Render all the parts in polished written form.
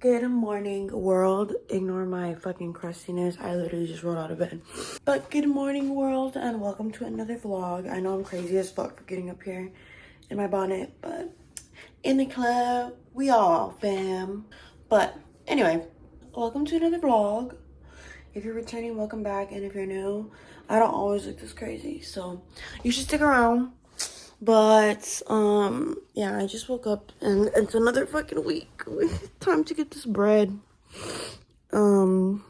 Good morning, world. Ignore my fucking crustiness. I literally just rolled out of bed. But good morning, world, and welcome to another vlog. I know I'm crazy as fuck for getting up here in my bonnet, but in the club, we all fam. But anyway, welcome to another vlog. If you're returning, welcome back. And if you're new, I don't always look this crazy, so you should stick around. But yeah, I just woke up and it's another fucking week. Time to get this bread. Ew,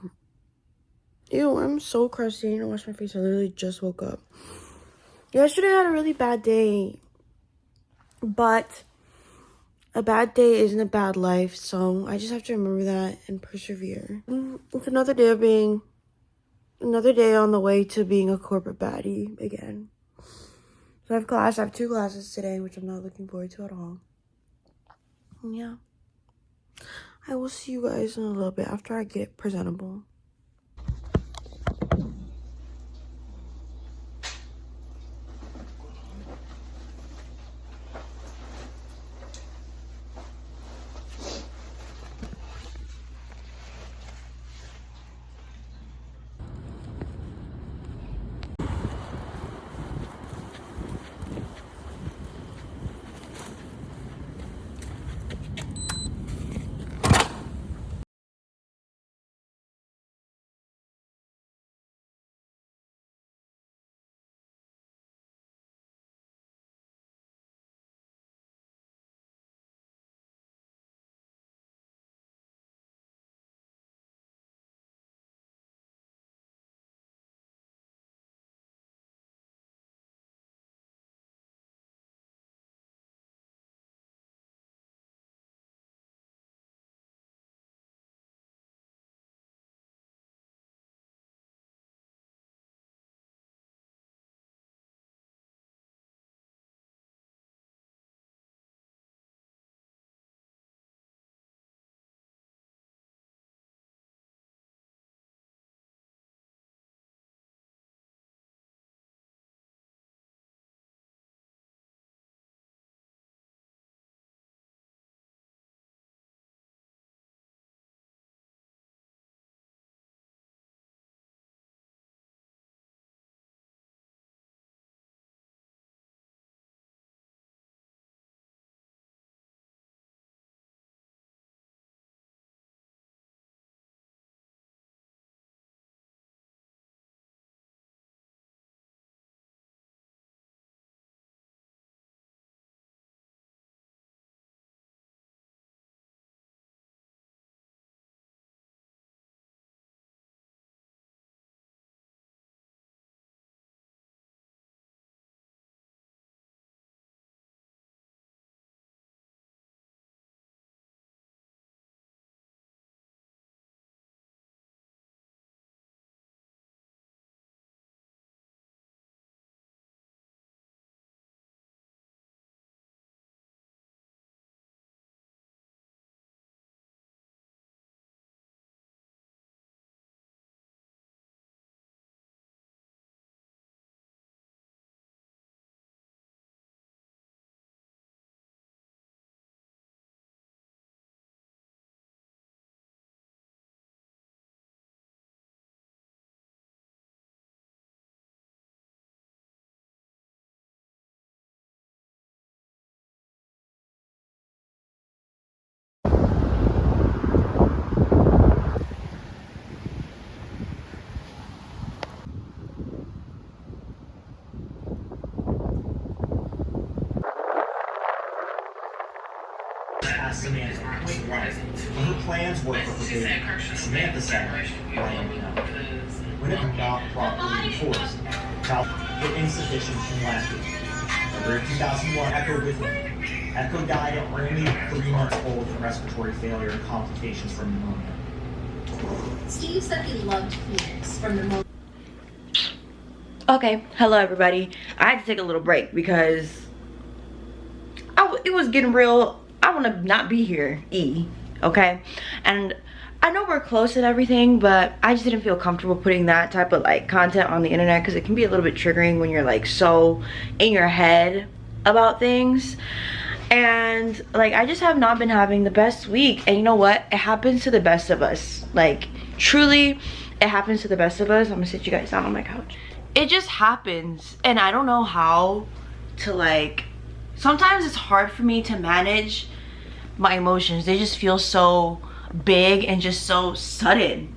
I'm so crusty. I need to wash my face. I literally just woke up. Yesterday I had a really bad day, but a bad day isn't a bad life, so I just have to remember that and persevere. It's another day on the way to being a corporate baddie again. So I have 2 classes today, which I'm not looking forward to at all. Yeah. I will see you guys in a little bit after I get presentable. Asked Samantha, her plans were for her baby. Samantha said, when it was not properly enforced, were insufficient in last week. February 2001, Echo with me. Echo died at only 3 months old from respiratory failure and complications from pneumonia. Steve said he loved Phoenix from the moment. Okay, hello everybody. I had to take a little break because it was getting real. I want to not be here, okay? And I know we're close and everything, but I just didn't feel comfortable putting that type of like content on the internet because it can be a little bit triggering when you're like so in your head about things. And like I just have not been having the best week. And you know what, it happens to the best of us. Like truly, it happens to the best of us. I'm gonna sit you guys down on my couch. It just happens, and I don't know how to like, sometimes it's hard for me to manage my emotions. They just feel so big and just so sudden.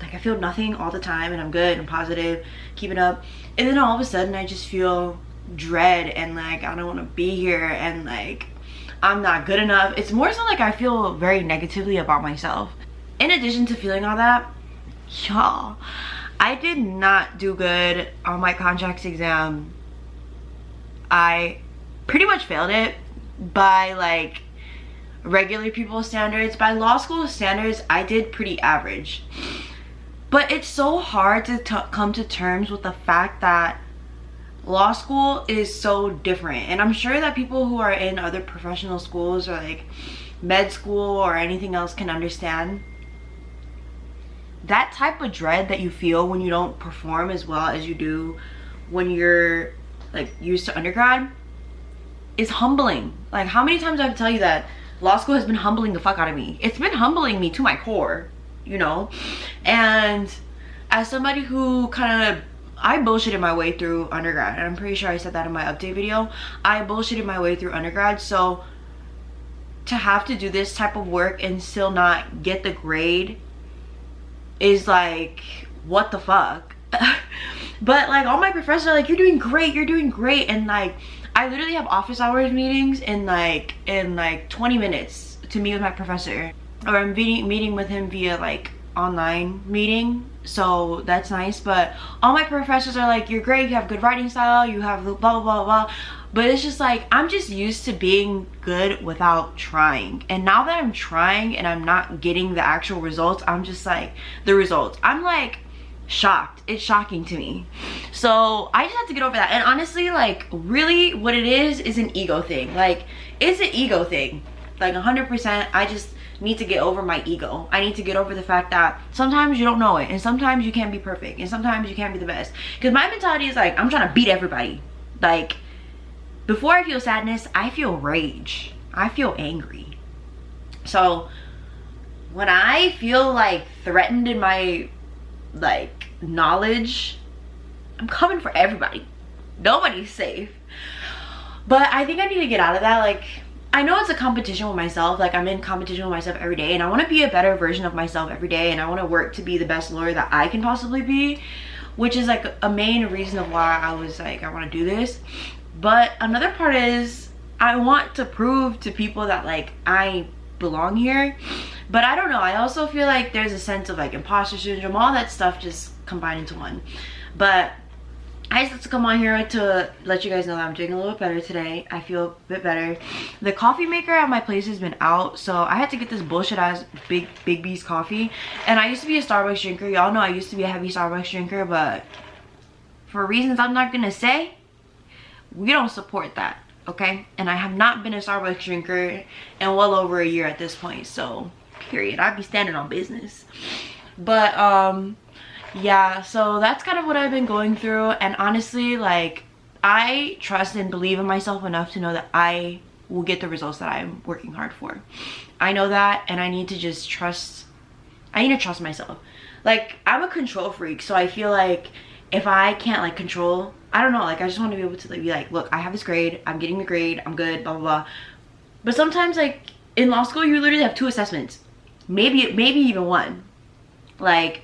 Like I feel nothing all the time and I'm good and positive, keep it up, and then all of a sudden I just feel dread and like I don't want to be here and like I'm not good enough. It's more so like I feel very negatively about myself. In addition to feeling all that, y'all, I did not do good on my contracts exam. I pretty much failed it by like regular people's standards. By law school standards, I did pretty average. But it's so hard to come to terms with the fact that law school is so different. And I'm sure that people who are in other professional schools or like med school or anything else can understand. That type of dread that you feel when you don't perform as well as you do when you're like used to undergrad is humbling. Like how many times I have to tell you that law school has been humbling the fuck out of me. It's been humbling me to my core, you know? And as somebody who kind of, I bullshitted my way through undergrad, and I'm pretty sure I said that in my update video. I bullshitted my way through undergrad, so to have to do this type of work and still not get the grade is like, what the fuck? But like all my professors are like, you're doing great, and like I literally have office hours meetings in like 20 minutes to meet with my professor, or I'm meeting with him via like online meeting, so that's nice. But all my professors are like, you're great, you have good writing style, you have blah blah blah blah. But it's just like I'm just used to being good without trying, and now that I'm trying and I'm not getting the actual results, I'm just like, the results, I'm like shocked. It's shocking to me. So I just have to get over that. And honestly, like really what it is an ego thing. Like it's an ego thing, like 100%. I just need to get over my ego. I need to get over the fact that sometimes you don't know it, and sometimes you can't be perfect, and sometimes you can't be the best. Because my mentality is like, I'm trying to beat everybody. Like before I feel sadness, I feel rage, I feel angry. So when I feel like threatened in my like knowledge, I'm coming for everybody. Nobody's safe. But I think I need to get out of that. Like I know it's a competition with myself. Like I'm in competition with myself every day, and I want to be a better version of myself every day, and I want to work to be the best lawyer that I can possibly be, which is like a main reason of why I was like, I want to do this. But another part is I want to prove to people that like I belong here. But I don't know, I also feel like there's a sense of like imposter syndrome, all that stuff just combined into one. But I just have to come on here to let you guys know that I'm doing a little bit better today. I feel a bit better. The coffee maker at my place has been out, so I had to get this bullshit ass Big B's coffee. And I used to be a Starbucks drinker. Y'all know I used to be a heavy Starbucks drinker, but for reasons I'm not gonna say, we don't support that, okay? And I have not been a Starbucks drinker in well over a year at this point, so period. I'd be standing on business. But yeah, so that's kind of what I've been going through. And honestly, like I trust and believe in myself enough to know that I will get the results that I'm working hard for. I know that, and I need to just trust. I need to trust myself. Like I'm a control freak, so I feel like if I can't like control, I don't know, like I just want to be able to like, be like, look, I have this grade, I'm getting the grade, I'm good, blah blah blah. But sometimes like in law school you literally have 2 assessments, maybe even 1. Like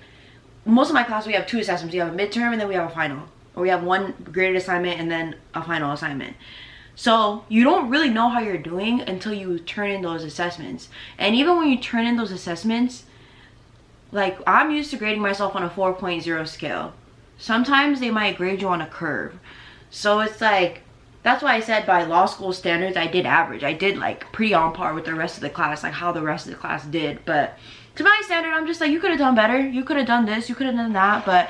most of my class we have 2 assessments. We have a midterm and then we have a final, or we have 1 graded assignment and then a final assignment. So you don't really know how you're doing until you turn in those assessments. And even when you turn in those assessments, like I'm used to grading myself on a 4.0 scale. Sometimes they might grade you on a curve. So it's like, that's why I said by law school standards I did average. I did like pretty on par with the rest of the class, like how the rest of the class did. But to my standard, I'm just like, you could have done better, you could have done this, you could have done that. But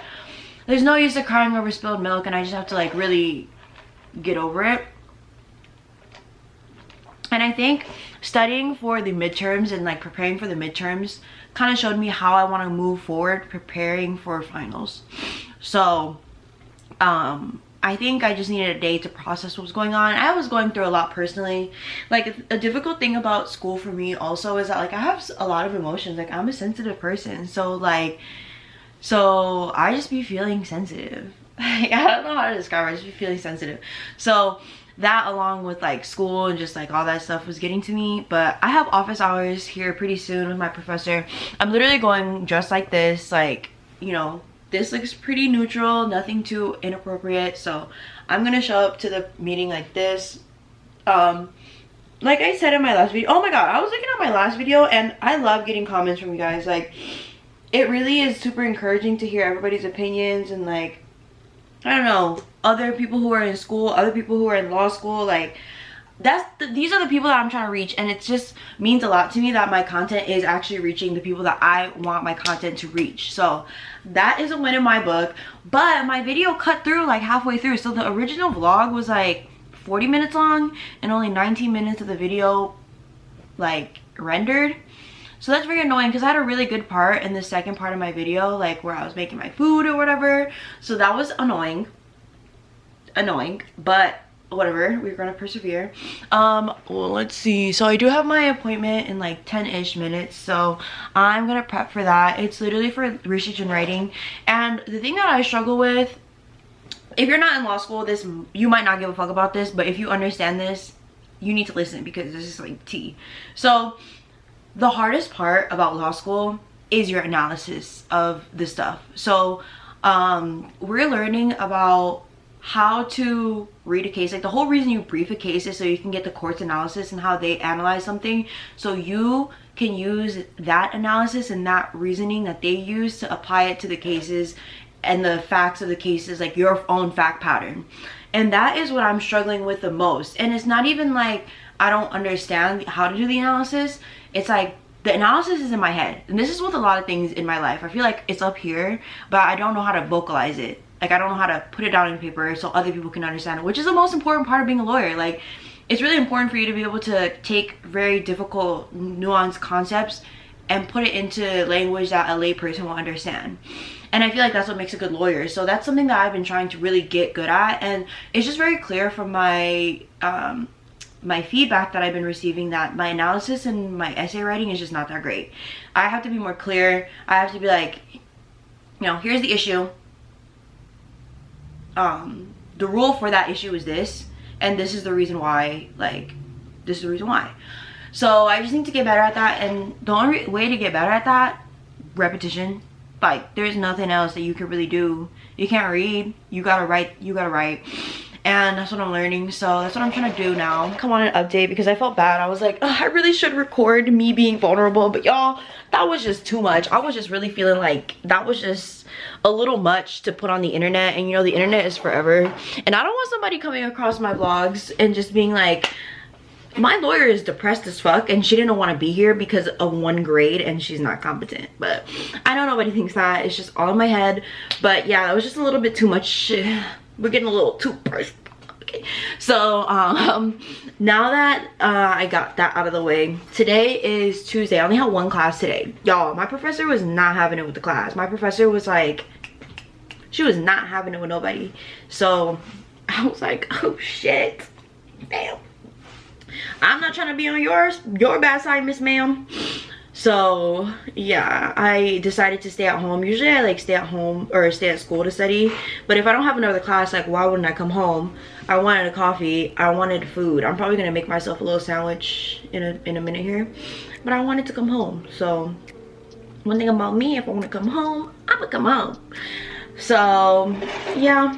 there's no use of crying over spilled milk, and I just have to like really get over it. And I think studying for the midterms and like preparing for the midterms kind of showed me how I want to move forward preparing for finals. So I think I just needed a day to process what was going on. I was going through a lot personally. Like, a difficult thing about school for me also is that, like, I have a lot of emotions. Like, I'm a sensitive person, so like, so I just be feeling sensitive. Like, I don't know how to describe it. I just be feeling sensitive. So that, along with like school and just like all that stuff, was getting to me. But I have office hours here pretty soon with my professor. I'm literally going dressed like this, like, you know, this looks pretty neutral, nothing too inappropriate. So I'm gonna show up to the meeting like this. Like I said in my last video, oh my god, I was looking at my last video and I love getting comments from you guys. Like, it really is super encouraging to hear everybody's opinions, and like, I don't know, other people who are in school, other people who are in law school, like, these are the people that I'm trying to reach. And it just means a lot to me that my content is actually reaching the people that I want my content to reach. So that is a win in my book. But my video cut through like halfway through, so the original vlog was like 40 minutes long and only 19 minutes of the video like rendered. So that's very annoying, because I had a really good part in the second part of my video, like where I was making my food or whatever. So that was annoying, but whatever, we're gonna persevere. Well, let's see. So I do have my appointment in like 10-ish minutes, so I'm gonna prep for that. It's literally for research and writing. And the thing that I struggle with, if you're not in law school, this, you might not give a fuck about this, but if you understand this, you need to listen, because this is like tea. So the hardest part about law school is your analysis of the stuff. So we're learning about how to read a case. Like, the whole reason you brief a case is so you can get the court's analysis and how they analyze something, so you can use that analysis and that reasoning that they use to apply it to the cases and the facts of the cases, like your own fact pattern. And that is what I'm struggling with the most. And it's not even like I don't understand how to do the analysis. It's like the analysis is in my head, and this is with a lot of things in my life. I feel like it's up here, but I don't know how to vocalize it. Like, I don't know how to put it down on paper so other people can understand it, which is the most important part of being a lawyer. Like, it's really important for you to be able to take very difficult, nuanced concepts and put it into language that a layperson will understand. And I feel like that's what makes a good lawyer. So that's something that I've been trying to really get good at. And it's just very clear from my my feedback that I've been receiving that my analysis and my essay writing is just not that great. I have to be more clear. I have to be like, you know, here's the issue. The rule for that issue is this, and this is the reason why, like, this is the reason why. So I just need to get better at that, and the only way to get better at that, repetition. Like, there's nothing else that you can really do. You can't read, you gotta write, and that's what I'm learning. So that's what I'm trying to do now. Come on, an update, because I felt bad. I was like, I really should record me being vulnerable, but y'all, that was just too much. I was just really feeling like that was just a little much to put on the internet, and you know, the internet is forever, and I don't want somebody coming across my vlogs and just being like, my lawyer is depressed as fuck and she didn't want to be here because of one grade and she's not competent. But I know nobody thinks that. It's just all in my head. But yeah, that was just a little bit too much. We're getting a little too personal. Okay, so now that I got that out of the way, today is Tuesday. I only had one class today, y'all. My professor was not having it with the class. My professor was like, she was not having it with nobody. So I was like, oh shit, damn, I'm not trying to be on your bad side, Miss Ma'am. So yeah, I decided to stay at home. Usually I like stay at home or stay at school to study, but if I don't have another class, like, why wouldn't I come home? I wanted a coffee, I wanted food. I'm probably gonna make myself a little sandwich in a minute here, but I wanted to come home. So one thing about me, if I want to come home, I'm gonna come home. So yeah,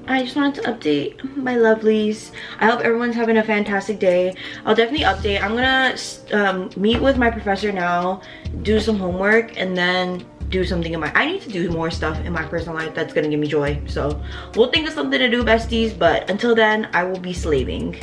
I just wanted to update my lovelies. I hope everyone's having a fantastic day. I'll definitely update. I'm gonna meet with my professor now, do some homework, and then do something in my, I need to do more stuff in my personal life that's gonna give me joy. So we'll think of something to do, besties, but until then, I will be slaving.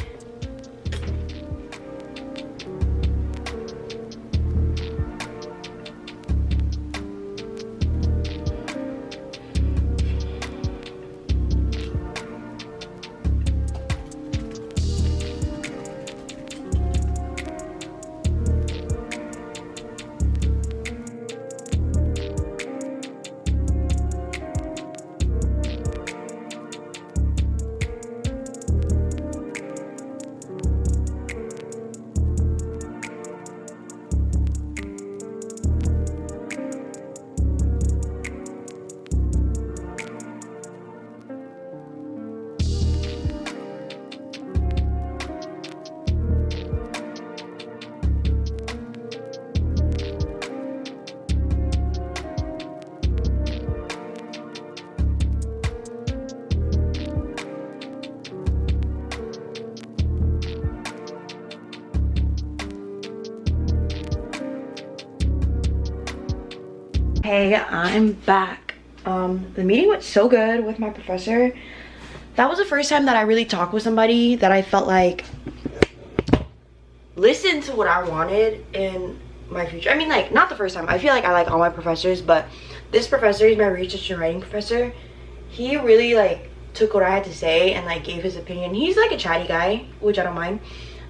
Hey, I'm back. The meeting went so good with my professor. That was the first time that I really talked with somebody that I felt like listened to what I wanted in my future. I mean, like, not the first time. I feel like I like all my professors, but this professor, he's my research and writing professor. He really like took what I had to say and like gave his opinion. He's like a chatty guy, which I don't mind.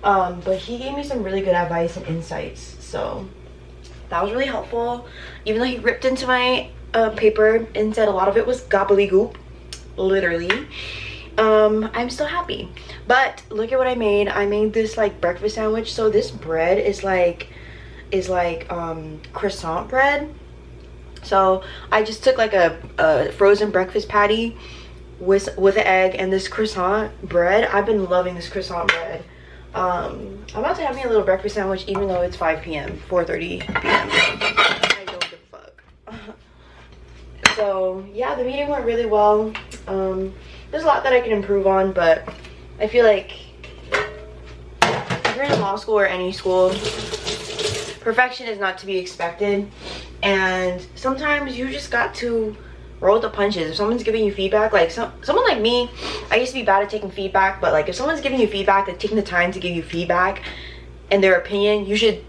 But he gave me some really good advice and insights. So that was really helpful. Even though he ripped into my paper and said a lot of it was gobbledygook, literally. I'm still happy. But look at what I made. I made this like breakfast sandwich. So this bread is like croissant bread. So I just took like a frozen breakfast patty with an egg and this croissant bread. I've been loving this croissant bread. I'm about to have me a little breakfast sandwich even though it's 5 p.m. 4:30 p.m. I don't give a fuck. So yeah, the meeting went really well. There's a lot that I can improve on, but I feel like if you're in law school or any school, perfection is not to be expected, and sometimes you just got to roll with the punches. If someone's giving you feedback, like someone like me, I used to be bad at taking feedback, but like if someone's giving you feedback, like taking the time to give you feedback and their opinion, you should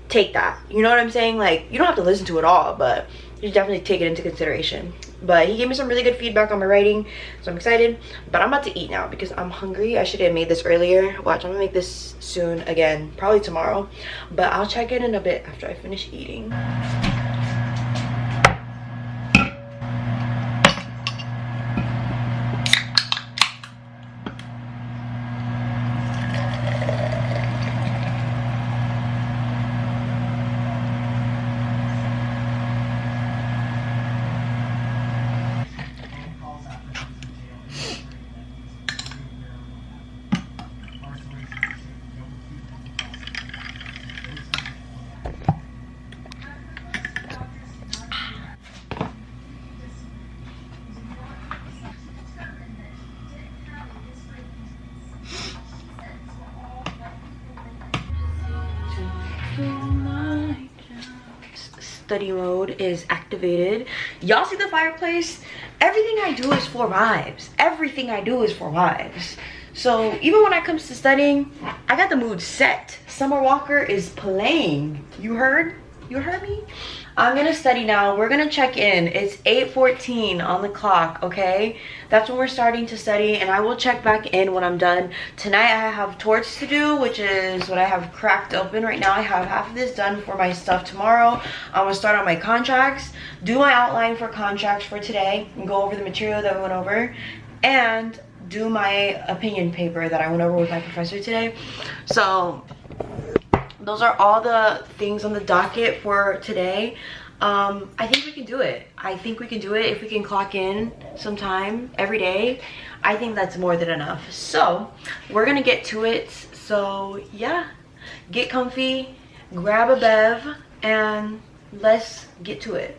take that. You know what I'm saying? Like, you don't have to listen to it all, but you should definitely take it into consideration. But he gave me some really good feedback on my writing, so I'm excited. But I'm about to eat now because I'm hungry. I should have made this earlier. Watch, I'm gonna make this soon again, probably tomorrow, but I'll check in a bit after I finish eating. Study mode is activated. Y'all see the fireplace? Everything I do is for vibes. Everything I do is for vibes. So even when it comes to studying, I got the mood set. Summer Walker is playing. You heard? You heard me? I'm gonna study now. We're gonna check in. It's 8:14 on the clock, okay? That's when we're starting to study, and I will check back in when I'm done. Tonight I have torts to do, which is what I have cracked open right now. I have half of this done for my stuff tomorrow. I'm gonna start on my contracts, do my outline for contracts for today, and go over the material that we went over, and do my opinion paper that I went over with my professor today. So those are all the things on the docket for today. I think we can do it. I think we can do it if we can clock in sometime every day. I think that's more than enough. So we're gonna get to it. So yeah, get comfy, grab a bev, and let's get to it.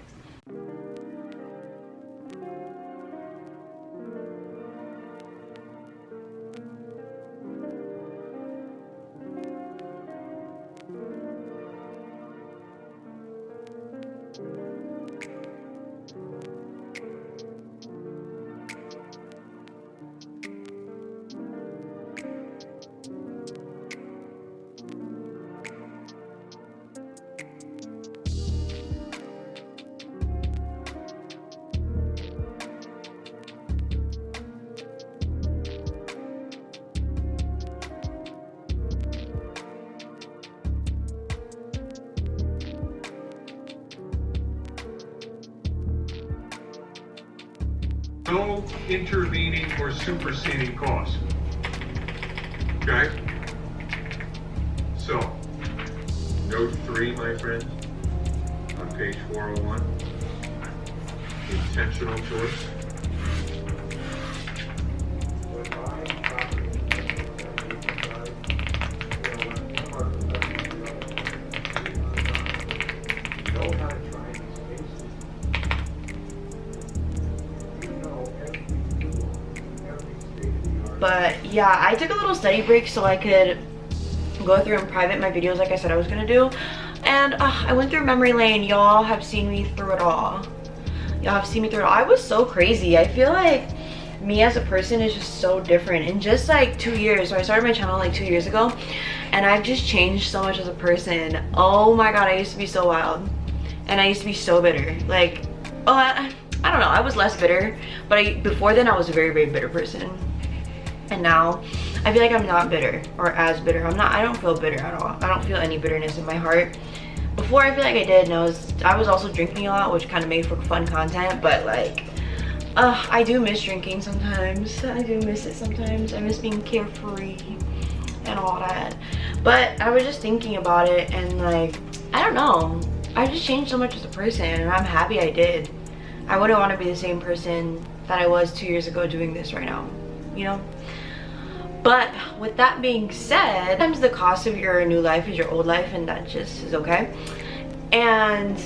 No intervening or superseding cause. Okay? So, note 3, my friend, on page 401, intentional choice. But yeah, I took a little study break so I could go through in private my videos like I said I was gonna do. And I went through memory lane. Y'all have seen me through it all. Y'all have seen me through it all. I was so crazy. I feel like me as a person is just so different in just like 2 years. So I started my channel like 2 years ago, and I've just changed so much as a person. Oh my god, I used to be so wild, and I used to be so bitter. Like, oh, I don't know, I was less bitter, but before then I was a very, very bitter person. And now I feel like I'm not bitter, or as bitter. I don't feel bitter at all. I don't feel any bitterness in my heart. Before, I feel like I did, and I was also drinking a lot, which kind of made for fun content, but like, I do miss drinking sometimes. I do miss it sometimes. I miss being carefree and all that. But I was just thinking about it, and like, I don't know, I just changed so much as a person, and I'm happy I did. I wouldn't want to be the same person that I was 2 years ago doing this right now, you know? But with that being said, sometimes the cost of your new life is your old life, and that just is okay. And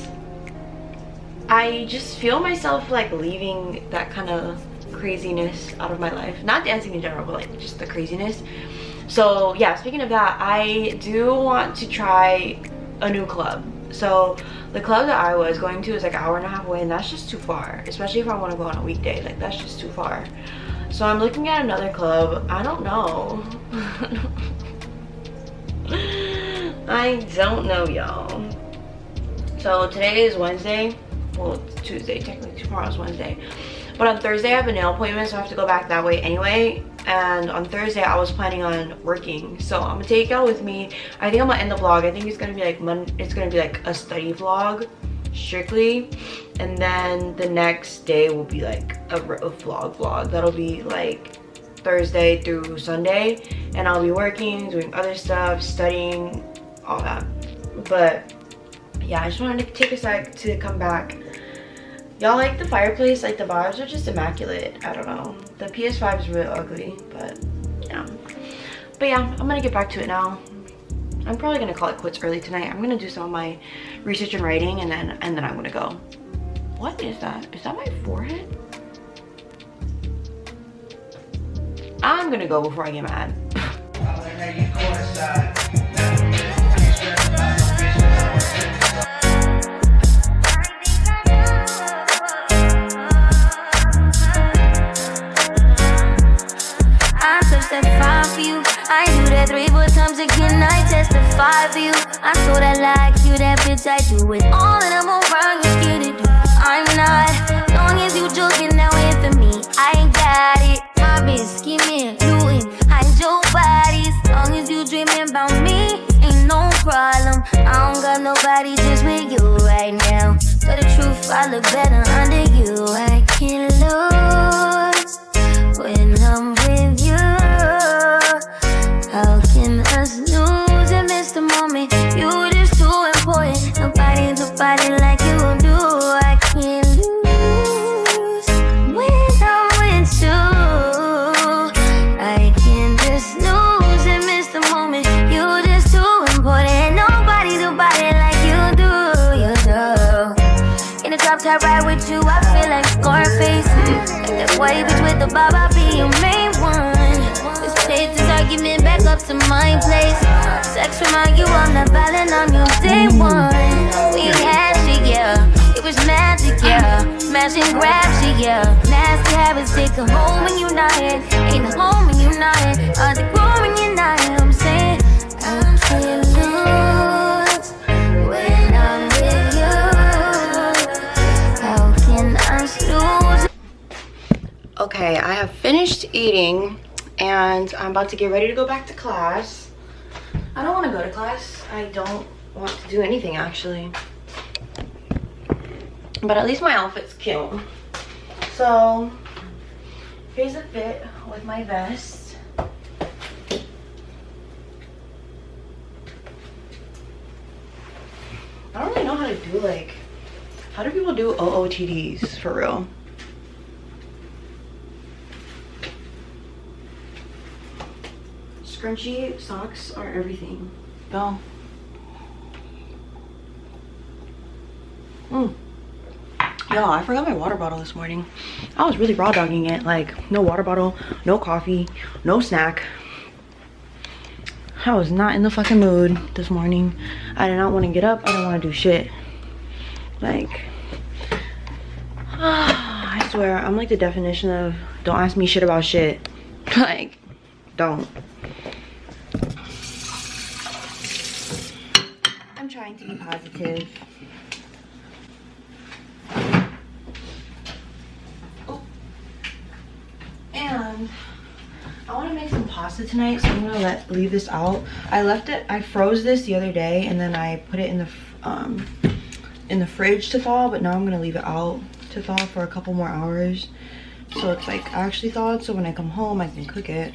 I just feel myself like leaving that kind of craziness out of my life. Not dancing in general, but like just the craziness. So yeah, speaking of that, I do want to try a new club. So the club that I was going to is like an hour and a half away, and that's just too far, especially if I want to go on a weekday. Like, that's just too far. So I'm looking at another club. I don't know. I don't know, y'all. So today is Wednesday. Well, it's Tuesday. Technically tomorrow's Wednesday. But on Thursday I have a nail appointment, so I have to go back that way anyway. And on Thursday I was planning on working, so I'm gonna take y'all with me. I think I'm gonna end the vlog. I think it's gonna be like it's gonna be like a study vlog strictly, and then the next day will be like a vlog that'll be like Thursday through Sunday, and I'll be working, doing other stuff, studying, all that. But yeah, I just wanted to take a sec to come back. Y'all like the fireplace? Like, the vibes are just immaculate. I don't know, the PS5 is really ugly, but yeah. But yeah, I'm gonna get back to it now. I'm probably gonna call it quits early tonight. I'm gonna do some of my research and writing, and then I'm gonna go. What is that? Is that my forehead? I'm gonna go before I get mad. I do that 3-4 times again, I testify for you. I told I like you, that bitch, I do it all, and I'm around, you scared to do. I'm not, long as you joking, now wait for me, I ain't got it. My bitch scheming, looting, hide your bodies. Long as you dreaming about me, ain't no problem. I don't got nobody just with you right now. Tell the truth, I look better under you. I can't lose when I'm with you. How can us lose and miss the moment? You just too important. Nobody like you do. I can't lose when I'm with you. I can't just lose and miss the moment. You just too important. Nobody like you do. You do. In the drop top ride with you, I feel like Scarface. Like that white bitch with the bob, I'll be your main one. Take this argument back up to my place. Sex remind you I'm not violent on your day one. We had shit, yeah. It was magic, yeah. Smash and grab shit, yeah. Nasty habits take a home when you're not here. Ain't a home when you're not here. Hard to grow when you're not here. I'm saying lose when I'm with you. How can I lose? Okay, I have finished eating, and I'm about to get ready to go back to class. I don't want to go to class. I don't want to do anything, actually. But at least my outfit's cute. So here's a fit with my vest. I don't really know how to do, like, how do people do OOTDs for real? Scrunchy socks are everything. Go. Yo, I forgot my water bottle this morning. I was really raw dogging it. Like, no water bottle, no coffee, no snack. I was not in the fucking mood this morning. I did not want to get up. I didn't want to do shit. Like, I swear, I'm like the definition of don't ask me shit about shit. Like, don't. I'm trying to be positive. Oh. And I want to make some pasta tonight, so I'm gonna leave this out. I froze this the other day, and then I put it in the fridge to thaw, but now I'm gonna leave it out to thaw for a couple more hours, so it's like actually thawed, so when I come home I can cook it.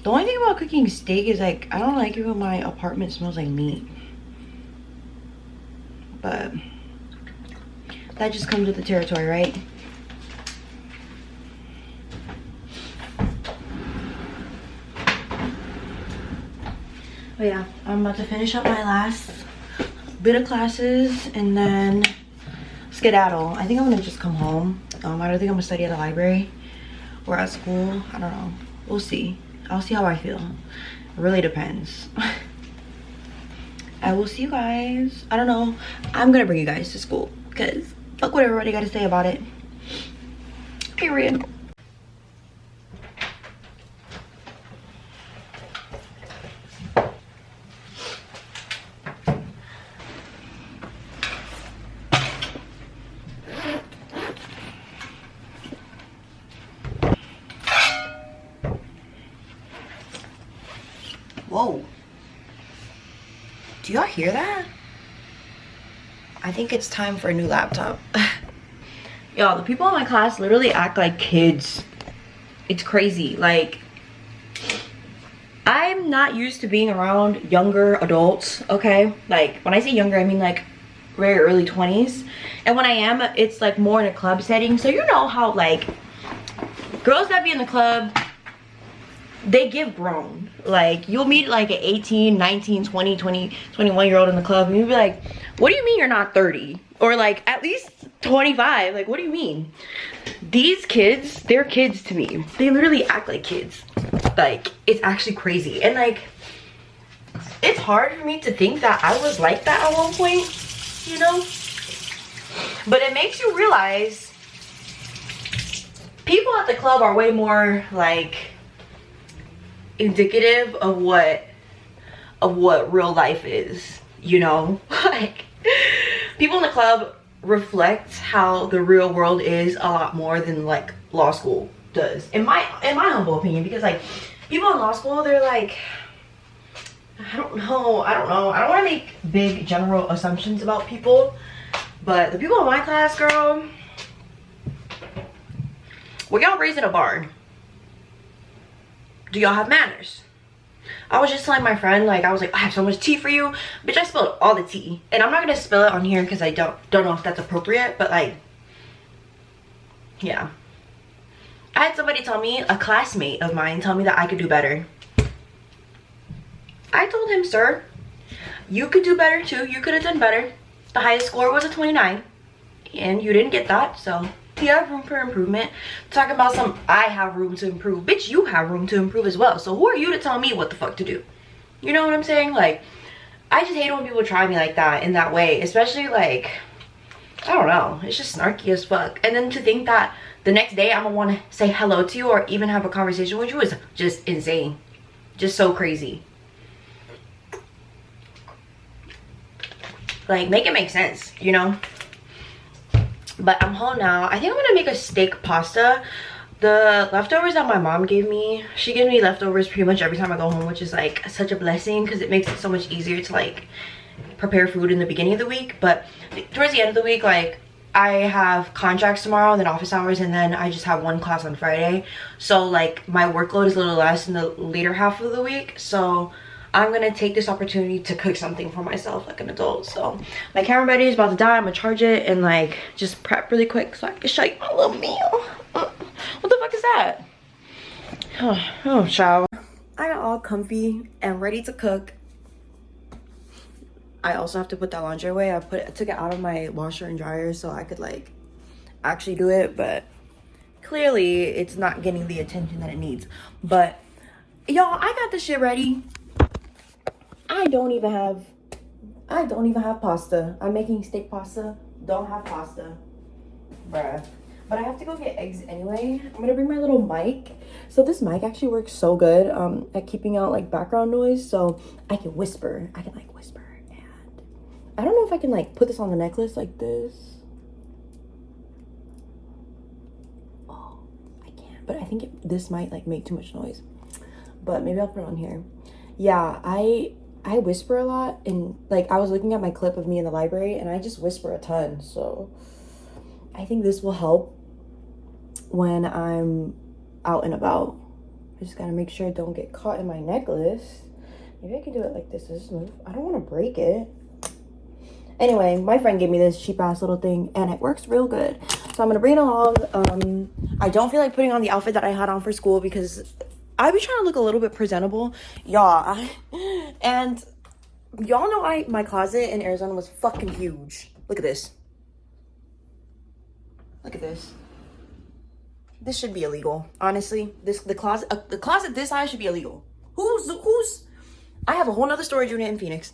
The only thing about cooking steak is like I don't like it when my apartment smells like meat, but that just comes with the territory, right? But yeah, I'm about to finish up my last bit of classes and then skedaddle. I think I'm gonna just come home. I don't think I'm gonna study at the library or at school. I don't know. We'll see. I'll see how I feel. It really depends. I will see you guys. I don't know. I'm gonna bring you guys to school because fuck what everybody gotta say about it. Period. Whoa. Do y'all hear that? I think it's time for a new laptop. Y'all, the people in my class literally act like kids. It's crazy. Like, I'm not used to being around younger adults, okay? Like, when I say younger, I mean like very early 20s. And when I am, it's like more in a club setting. So you know how like girls that be in the club, they give grown. Like, you'll meet like an 18, 19, 20, 21-year-old in the club, and you'll be like, what do you mean you're not 30? Or like, at least 25. Like, what do you mean? These kids, they're kids to me. They literally act like kids. Like, it's actually crazy. And like, it's hard for me to think that I was like that at one point, you know? But it makes you realize people at the club are way more like indicative of what real life is, you know? Like, people in the club reflect how the real world is a lot more than like law school does, in my humble opinion. Because like, people in law school, they're like, I don't know, I don't want to make big general assumptions about people, but the people in my class, girl, were y'all raised in a bar? Do y'all have manners? I was just telling my friend, like, I was like, I have so much tea for you. Bitch, I spilled all the tea. And I'm not gonna spill it on here because I don't know if that's appropriate, but like, yeah. I had somebody tell me, a classmate of mine, tell me that I could do better. I told him, sir, you could do better too. You could have done better. The highest score was a 29, and you didn't get that, so you have room for improvement. Talking about some, I have room to improve. Bitch, you have room to improve as well. So who are you to tell me what the fuck to do? You know what I'm saying? Like, I just hate when people try me like that, in that way. Especially like, I don't know. It's just snarky as fuck. And then to think that the next day I'm gonna want to say hello to you or even have a conversation with you is just insane. Just so crazy. Like, make it make sense, you know? But I'm home now. I think I'm gonna make a steak pasta. The leftovers that my mom gave me, she gives me leftovers pretty much every time I go home, which is like such a blessing because it makes it so much easier to like prepare food in the beginning of the week. But towards the end of the week, like, I have contracts tomorrow and then office hours, and then I just have one class on Friday. So like, my workload is a little less in the later half of the week. So I'm gonna take this opportunity to cook something for myself like an adult. So my camera battery is about to die. I'm gonna charge it and like just prep really quick so I can show you my little meal. What the fuck is that? Oh, child. I got all comfy and ready to cook. I also have to put that laundry away. I took it out of my washer and dryer so I could like actually do it, but clearly it's not getting the attention that it needs. But y'all, I got this shit ready. I don't even have pasta. I'm making steak pasta. Don't have pasta. Bruh. But I have to go get eggs anyway. I'm gonna bring my little mic. So this mic actually works so good at keeping out like background noise. So I can whisper. I can like whisper. And I don't know if I can like put this on the necklace like this. Oh, I can't. But I think this might like make too much noise. But maybe I'll put it on here. Yeah, I whisper a lot. And like I was looking at my clip of me in the library and I just whisper a ton. So I think this will help when I'm out and about. I just gotta make sure it don't get caught in my necklace. Maybe I can do it like this. This move. I don't want to break it. Anyway, my friend gave me this cheap ass little thing and it works real good. So I'm gonna bring it along. I don't feel like putting on the outfit that I had on for school because I be trying to look a little bit presentable, y'all. And y'all know my closet in Arizona was fucking huge. Look at this. Look at this. This should be illegal, honestly. The closet this size should be illegal. Who's? I have a whole nother storage unit in Phoenix.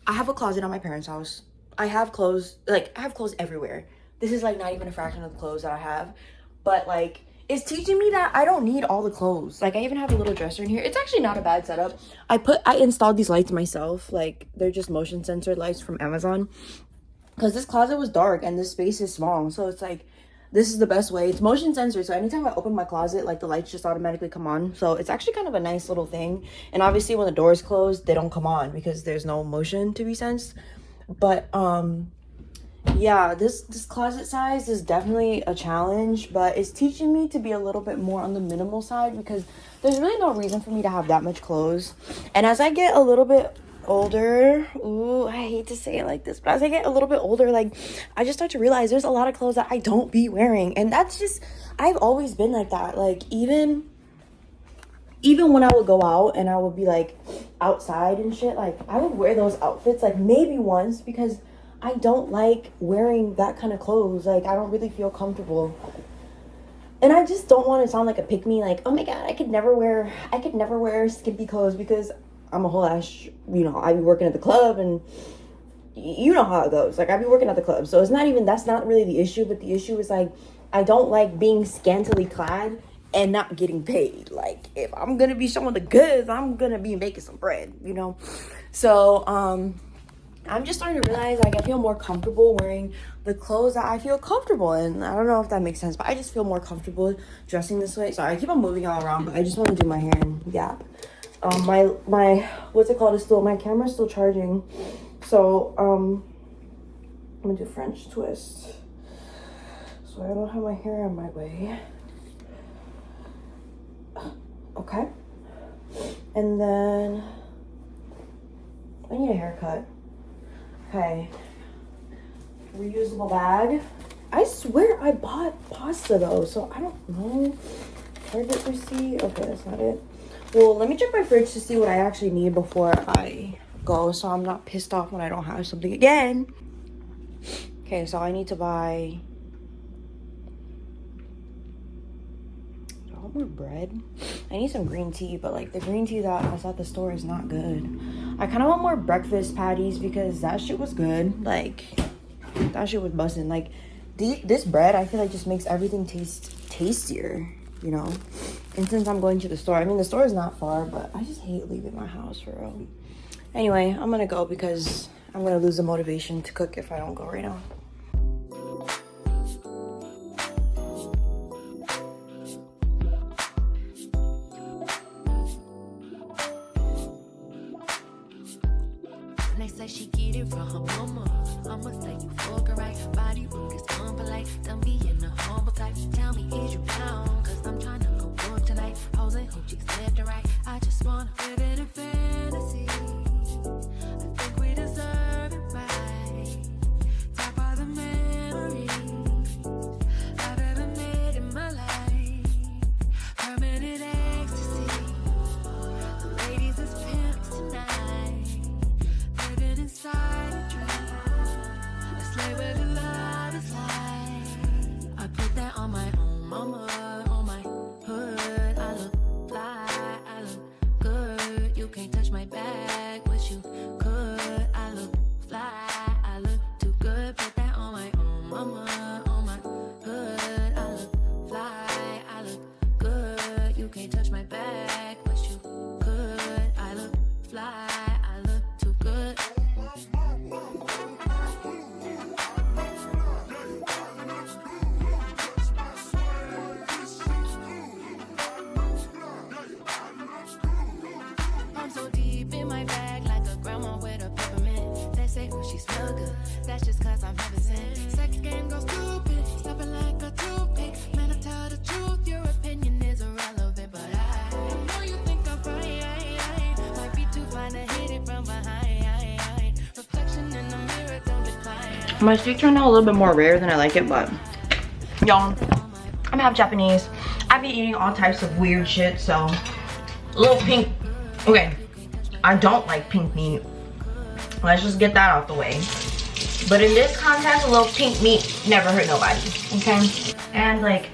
I have a closet at my parents' house. I have clothes, like I have clothes everywhere. This is like not even a fraction of the clothes that I have, but like it's teaching me that I don't need all the clothes. Like I even have a little dresser in here. It's actually not a bad setup. I installed these lights myself. Like they're just motion sensor lights from Amazon. Because this closet was dark and this space is small, so it's like this is the best way. It's motion sensor, so anytime I open my closet, like the lights just automatically come on. So it's actually kind of a nice little thing. And obviously when the door is closed, they don't come on because there's no motion to be sensed. But yeah, this closet size is definitely a challenge, but it's teaching me to be a little bit more on the minimal side because there's really no reason for me to have that much clothes. And as I get a little bit older, ooh, I hate to say it like this, but as I get a little bit older, like I just start to realize there's a lot of clothes that I don't be wearing, and that's just, I've always been like that. Like even when I would go out and I would be like outside and shit, like I would wear those outfits like maybe once because I don't like wearing that kind of clothes. Like I don't really feel comfortable. And I just don't want to sound like a pick-me, like, oh my god, I could never wear skimpy clothes because I'm a whole ass, you know, I be working at the club and you know how it goes. Like I be working at the club. So it's not even, that's not really the issue, but the issue is like, I don't like being scantily clad and not getting paid. Like if I'm going to be showing the goods, I'm going to be making some bread, you know? So, I'm just starting to realize like I feel more comfortable wearing the clothes that I feel comfortable in. I don't know if that makes sense, but I just feel more comfortable dressing this way. Sorry, I keep on moving all around, but I just want to do my hair in Gap. My what's it called is still, my camera's still charging. So I'm gonna do French twist. So I don't have my hair on my way. Okay. And then I need a haircut. Okay. Reusable bag. I swear I bought pasta though, so I don't know. Target receipt. Okay, that's not it. Well, let me check my fridge to see what I actually need before I go, so I'm not pissed off when I don't have something again. Okay, so I need to buy, do I want more bread? I need some green tea, but like the green tea that was at the store is not good. I kind of want more breakfast patties because that shit was good. Like that shit was busting. Like this bread, I feel like just makes everything taste tastier, you know? And since I'm going to the store, I mean, the store is not far, but I just hate leaving my house for real. Anyway, I'm gonna go because I'm gonna lose the motivation to cook if I don't go right now. Next like she get it from her mama. I'ma say you fuck her right. Body rude is unpolite. Don't be in the humble type. Tell me, is you down? Cause I'm trying to go up tonight. Hoes and hoochies left and right. I just wanna live in a fantasy. I think we deserve it right. Top of the My steak turned out a little bit more rare than I like it, but y'all, I'm half Japanese. I've been eating all types of weird shit, so a little pink. Okay, I don't like pink meat. Let's just get that out the way. But in this context, a little pink meat never hurt nobody, okay? And like,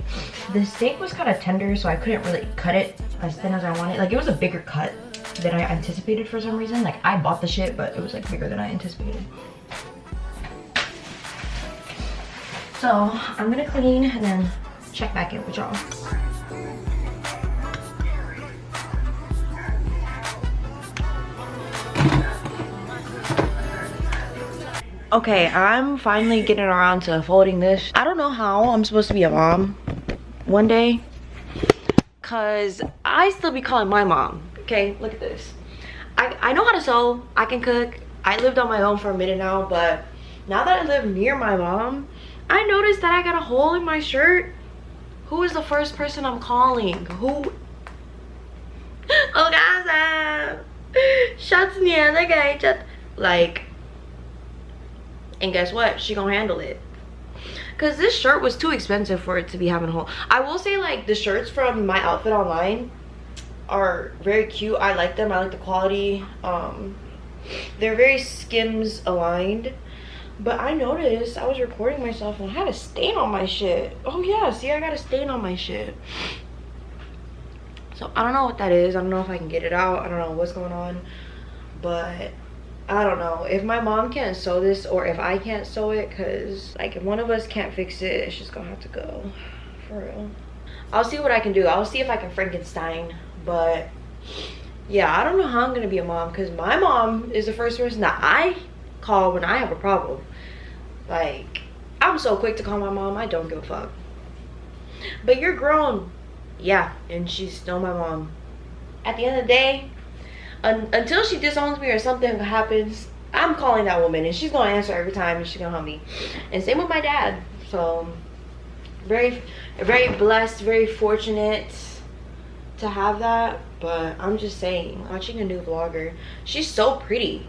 the steak was kind of tender, so I couldn't really cut it as thin as I wanted. Like, it was a bigger cut than I anticipated for some reason. Like, I bought the shit, but it was like bigger than I anticipated. So I'm gonna clean and then check back in with y'all. Okay, I'm finally getting around to folding this. I don't know how I'm supposed to be a mom one day, cause I still be calling my mom. Okay, look at this. I know how to sew, I can cook. I lived on my own for a minute now, but now that I live near my mom, I noticed that I got a hole in my shirt. Who is the first person I'm calling? Who? Oh guys, shots me in the guy, like. And guess what? She gonna handle it. Cause this shirt was too expensive for it to be having a hole. I will say, like, the shirts from my outfit online are very cute. I like them. I like the quality. They're very Skims aligned. But I noticed I was recording myself and I had a stain on my shit. Oh yeah, see, I got a stain on my shit. So I don't know what that is. I don't know if I can get it out. I don't know what's going on. But I don't know if my mom can't sew this or if I can't sew it, because like if one of us can't fix it, it's just gonna have to go, for real. I'll see what I can do. I'll see if I can Frankenstein. But yeah, I don't know how I'm gonna be a mom, because my mom is the first person that I call when I have a problem. Like, I'm so quick to call my mom, I don't give a fuck. But you're grown. Yeah, and she's still my mom. At the end of the day, until she disowns me or something happens, I'm calling that woman and she's gonna answer every time and she's gonna help me. And same with my dad. So very blessed, very fortunate to have that. But I'm just saying, watching a new vlogger, she's so pretty.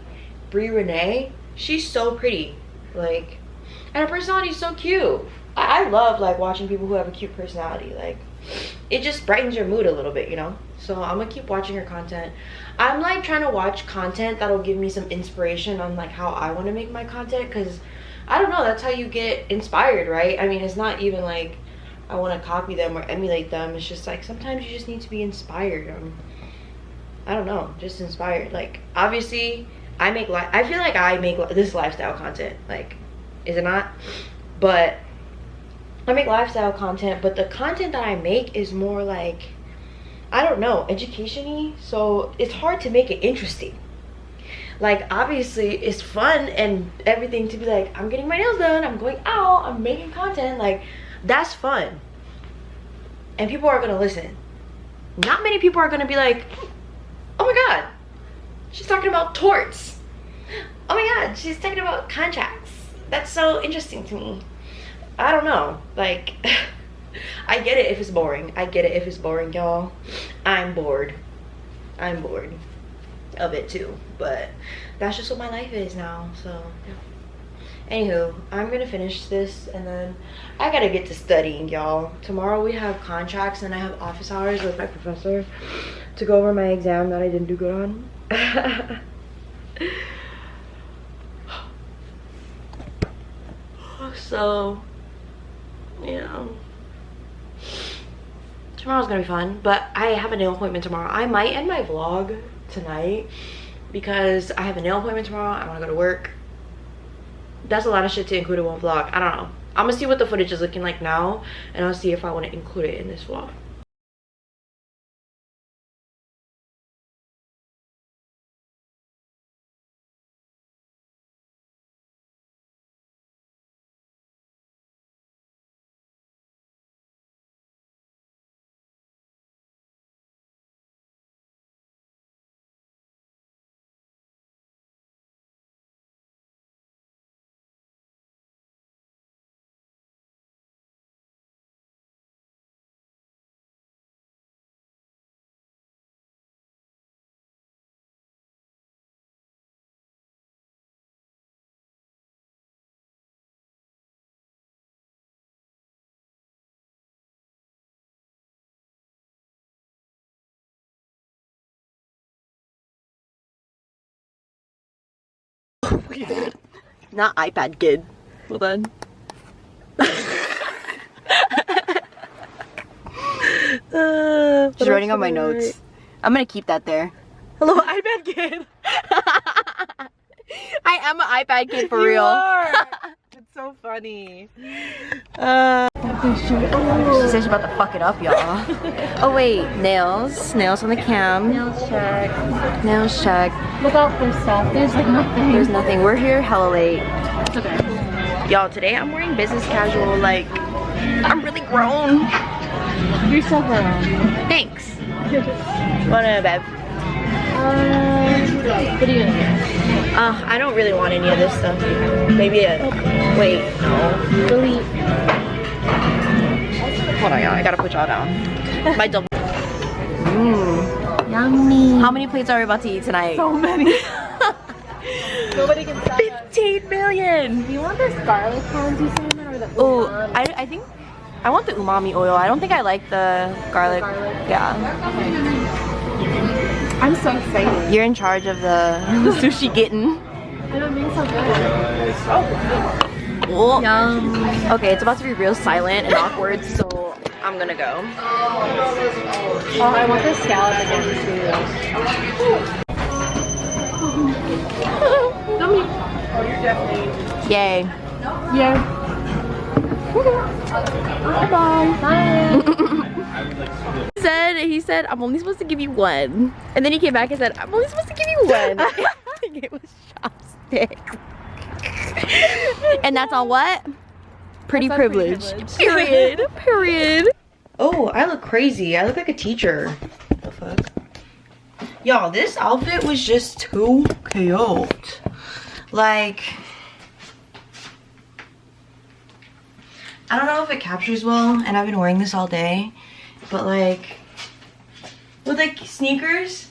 Brie Renee, she's so pretty. Like, and her personality is so cute. I love like watching people who have a cute personality. Like, it just brightens your mood a little bit, you know? So I'm gonna keep watching her content. I'm like trying to watch content that'll give me some inspiration on like how I want to make my content, because I don't know, that's how you get inspired, right? I mean, it's not even like I want to copy them or emulate them. It's just like sometimes you just need to be inspired. I don't know, just inspired. Like, obviously I feel like I make this lifestyle content, like, is it not? But I make lifestyle content, but the content that I make is more like, I don't know, education-y. So it's hard to make it interesting. Like, obviously it's fun and everything to be like, I'm getting my nails done, I'm going out, I'm making content. Like, that's fun and people are gonna listen. Not many people are gonna be like, oh my god, she's talking about torts. Oh my god, she's talking about contracts. That's so interesting to me. I don't know, like I get it if it's boring. I get it if it's boring, y'all. I'm bored. I'm bored of it too, but that's just what my life is now. So yeah. Anywho, I'm gonna finish this and then I gotta get to studying, y'all. Tomorrow we have contracts and I have office hours with my professor to go over my exam that I didn't do good on. So yeah, tomorrow's gonna be fun, but I have a nail appointment tomorrow. I might end my vlog tonight because I have a nail appointment tomorrow. I want to go to work. That's a lot of shit to include in one vlog. I don't know. I'm gonna see what the footage is looking like now and I'll see if I want to include it in this vlog. Weird. Not iPad kid. Well then. Just writing on my notes. I'm gonna keep that there. Hello, iPad kid. I am an iPad kid for real. It's so funny. She said she's about to fuck it up, y'all. Oh wait, nails. Nails on the cam. Nails check. Nails check. Look out for stuff. There's like nothing. There's nothing. We're here hella late. It's okay. Y'all, today I'm wearing business casual. Like, I'm really grown. You're so grown. Thanks. What a babe. What are you gonna get? I don't really want any of this stuff. Maybe a wait, no. Delete. Hold on, y'all. I gotta put y'all down. My double. Yummy. How many plates are we about to eat tonight? So many. Nobody can stop us. 15 million. Do you want this garlic ponzu salmon or the Oh, umami? I think I want the umami oil. I don't think I like the garlic. Yeah. I'm so excited. You're in charge of the sushi getting. It'll be so good. Oh. Yum. Okay, it's about to be real silent and awkward, so I'm gonna go. Oh, I want the scallop again too. Yay. Yeah. Bye. He said, I'm only supposed to give you one. And then he came back and said, I'm only supposed to give you one. He gave us chopsticks. And that's on what? Pretty privilege. Period. Period. Oh, I look crazy. I look like a teacher. What the fuck? Y'all, this outfit was just too cute. Like, I don't know if it captures well, and I've been wearing this all day, but like, with like sneakers,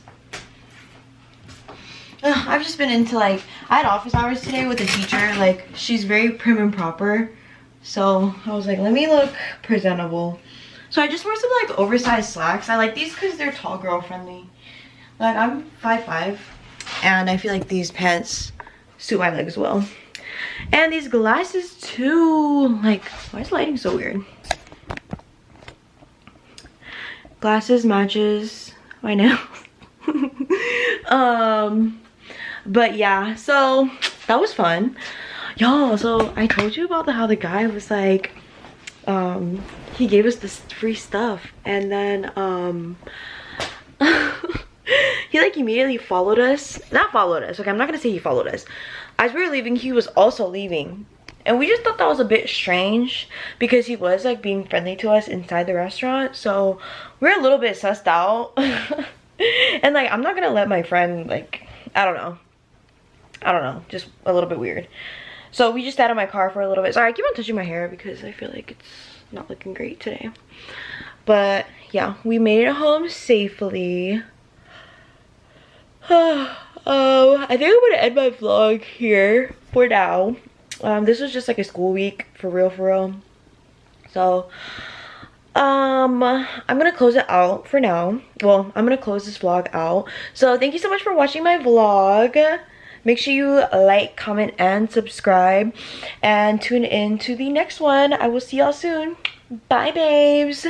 I've just been into like, I had office hours today with a teacher. Like, she's very prim and proper, so I was like, let me look presentable. So I just wore some like oversized slacks. I like these because they're tall girl friendly. Like, I'm 5'5", and I feel like these pants suit my legs well. And these glasses too. Like, why is lighting so weird? Glasses matches my nails. But yeah, so that was fun. Y'all, so I told you about how the guy was like, he gave us this free stuff, and then he like immediately followed us. Not followed us, okay, I'm not gonna say he followed us. As we were leaving, he was also leaving, and we just thought that was a bit strange because he was like being friendly to us inside the restaurant, so we're a little bit sussed out. And like, I'm not gonna let my friend, like, I don't know, just a little bit weird. So we just sat in my car for a little bit. Sorry, I keep on touching my hair because I feel like it's not looking great today. But yeah, we made it home safely. I think I'm gonna end my vlog here for now. This was just like a school week, for real. So I'm gonna close it out for now. Well, I'm gonna close this vlog out. So thank you so much for watching my vlog. Make sure you like, comment, and subscribe, and tune in to the next one. I will see y'all soon. Bye, babes.